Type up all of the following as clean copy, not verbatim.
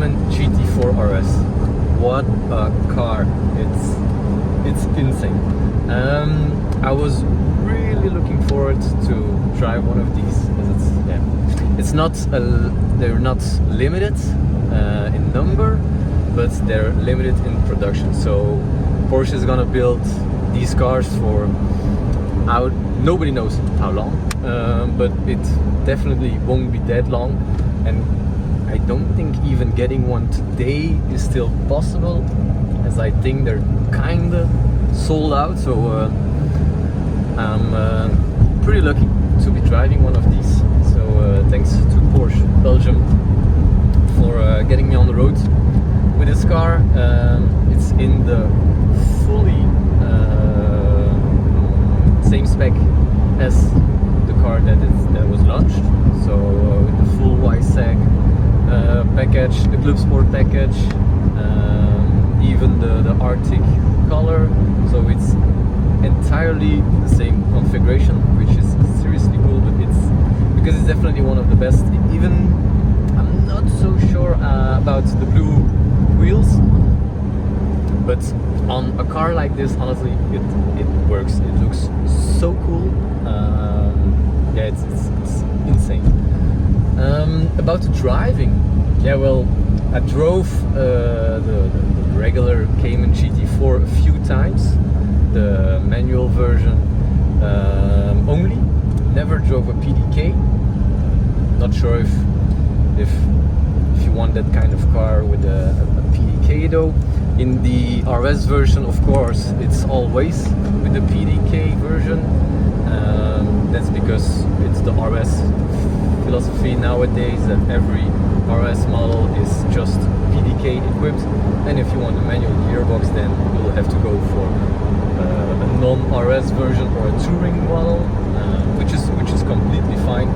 Cayman GT4 RS. What a car! It's insane. I was really looking forward to drive one of these. It's not they're not limited in number, but they're limited in production. So Porsche is gonna build these cars for nobody knows how long, but it definitely won't be that long, and I don't think even getting one today is still possible, as I think they're kinda sold out. So I'm pretty lucky to be driving one of these. So thanks to Porsche Belgium for getting me on the road with this car. It's in the fully same spec as the car that was launched. So with the full YSEC package, the Club Sport package, even the Arctic color. So it's entirely the same configuration, which is seriously cool. But because it's definitely one of the best. Even I'm not so sure about the blue wheels, but on a car like this, honestly, it works. It looks so cool. Yeah, it's insane. About the driving, yeah, well, I drove the regular Cayman GT4 a few times, the manual version only. Never drove a PDK. Not sure if you want that kind of car with a PDK though. In the RS version, of course, it's always with the PDK version. That's because it's the RS philosophy nowadays, that every RS model is just PDK equipped, and if you want a manual gearbox, then you'll have to go for a non-RS version or a touring model, which is completely fine.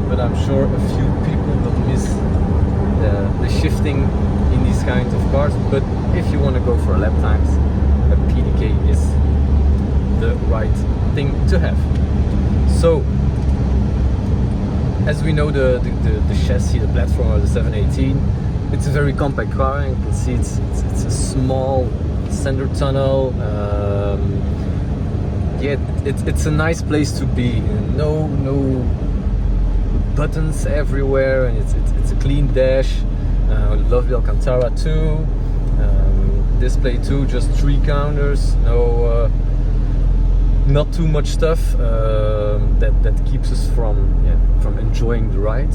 But I'm sure a few people will miss the shifting in these kinds of cars. But if you want to go for lap times, a PDK is the right thing to have. So, as we know, the chassis, the platform of the 718, it's a very compact car. You can see it's a small center tunnel. Yeah, it's a nice place to be. No buttons everywhere, and it's a clean dash. Lovely Alcantara too. Display too, just 3 counters. No. Not too much stuff that keeps us from enjoying the ride.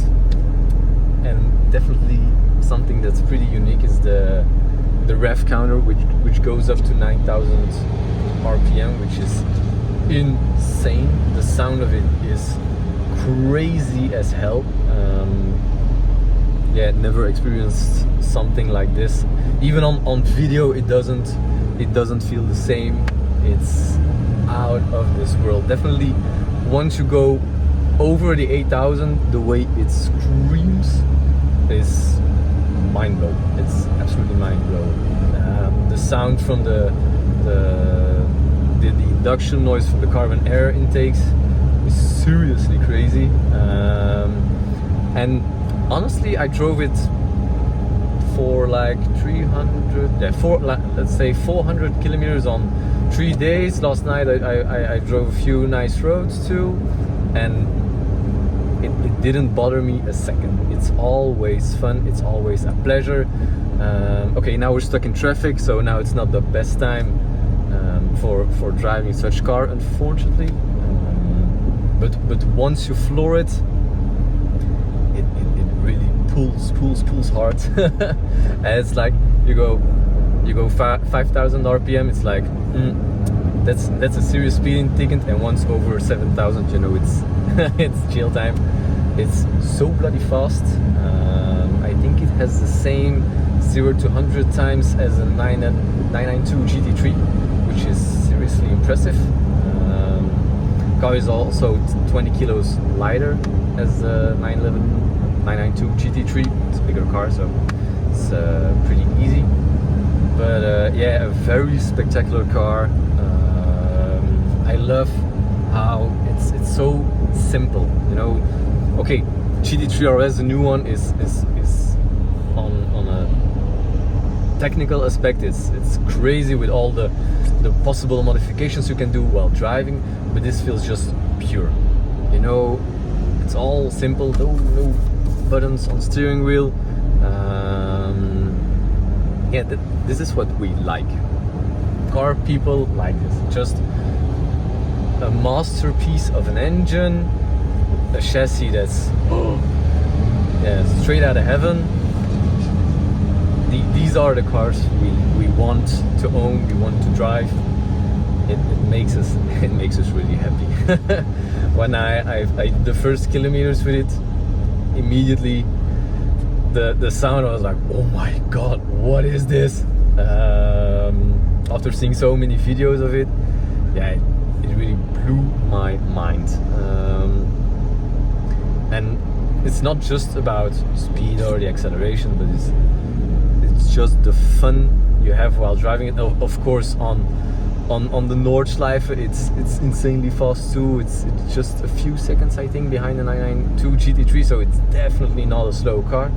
And definitely something that's pretty unique is the rev counter, which goes up to 9,000 RPM, which is insane. The sound of it is crazy as hell. Yeah, never experienced something like this. Even on video, it doesn't feel the same. It's out of this world. Definitely once you go over the 8,000, the way it screams is mind-blowing. It's absolutely mind-blowing. The sound from the induction noise from the carbon air intakes is seriously crazy. And honestly, I drove it for like 400 kilometers on 3 days. Last night I drove a few nice roads too, and it didn't bother me a second. It's always fun, it's always a pleasure. Okay, now we're stuck in traffic, so now it's not the best time for driving such car, unfortunately. But once you floor it, it really pulls hard. And it's like you go 5,000 RPM, it's like that's a serious speeding ticket. And once over 7,000, you know, it's it's jail time. It's so bloody fast. I think it has the same 0 to 100 times as a 992 GT3, which is seriously impressive. Car is also 20 kilos lighter as the 992 GT3. It's a bigger car, so it's pretty easy. But yeah, a very spectacular car. I love how it's so simple, you know. Okay, GT3 RS, the new one, is on a technical aspect, it's crazy with all the possible modifications you can do while driving, but this feels just pure. You know, it's all simple. No buttons on steering wheel. Yeah, this is what we like. Car people like this. Just a masterpiece of an engine, a chassis that's yeah, straight out of heaven. These are the cars we want to own, we want to drive. It makes us really happy. When I the first kilometers with it, immediately the sound, I was like, oh my god, what is this? After seeing so many videos of it, yeah, it really blew my mind. And it's not just about speed or the acceleration, but it's just the fun you have while driving it. Of course, on the Nordschleife, it's insanely fast too. It's just a few seconds, I think, behind the 992 GT3, so it's definitely not a slow car.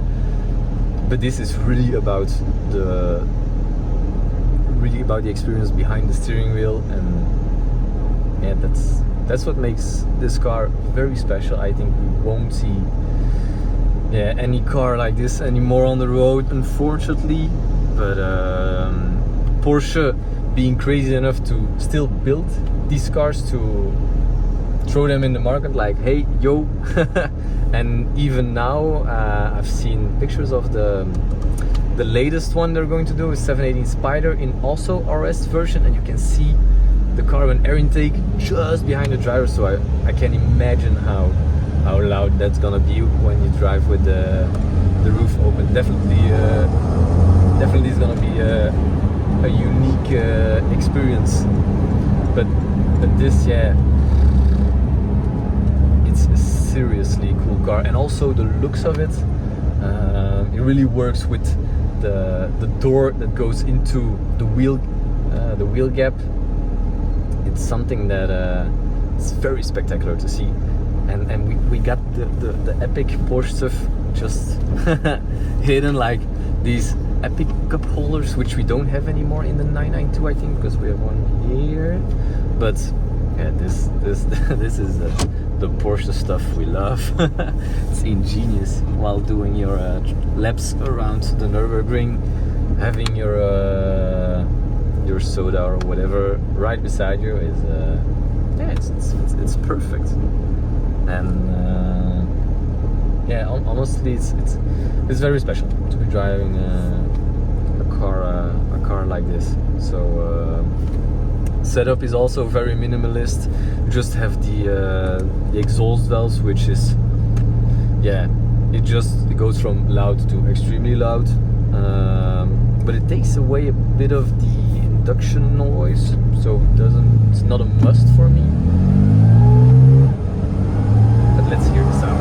But this is really about the experience behind the steering wheel, and yeah, that's what makes this car very special. I think we won't see any car like this anymore on the road, unfortunately. But Porsche being crazy enough to still build these cars, to throw them in the market like, hey, yo. And even now, I've seen pictures of the latest one they're going to do is 718 Spider in also RS version, and you can see the carbon air intake just behind the driver. So I can imagine how loud that's gonna be when you drive with the roof open. Definitely is gonna be a unique experience. But this, yeah, it's a seriously cool car, and also the looks of it. It really works with the door that goes into the wheel gap. It's something that it's very spectacular to see, and we got the epic Porsche stuff just hidden, like these epic cup holders, which we don't have anymore in the 992, I think, because we have one here. But yeah, this is the Porsche stuff we love. It's ingenious. While doing your laps around the Nürburgring, having your soda or whatever right beside you is yeah, it's perfect. And yeah, honestly, it's very special to be driving a car like this. So setup is also very minimalist. You just have the exhaust valves, which is, yeah, it goes from loud to extremely loud, but it takes away a bit of the induction noise, so it's not a must for me. But let's hear the sound.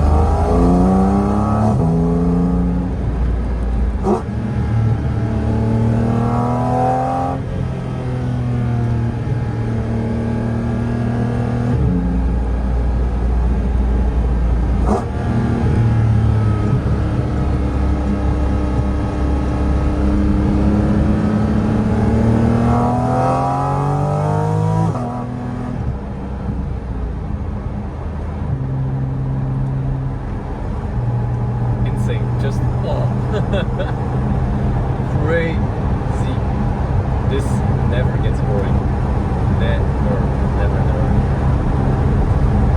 Just crazy. This never gets boring. Never.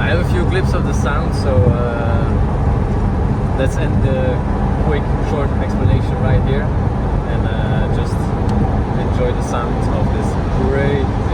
I have a few clips of the sound, so let's end the quick short explanation right here, and just enjoy the sound of this crazy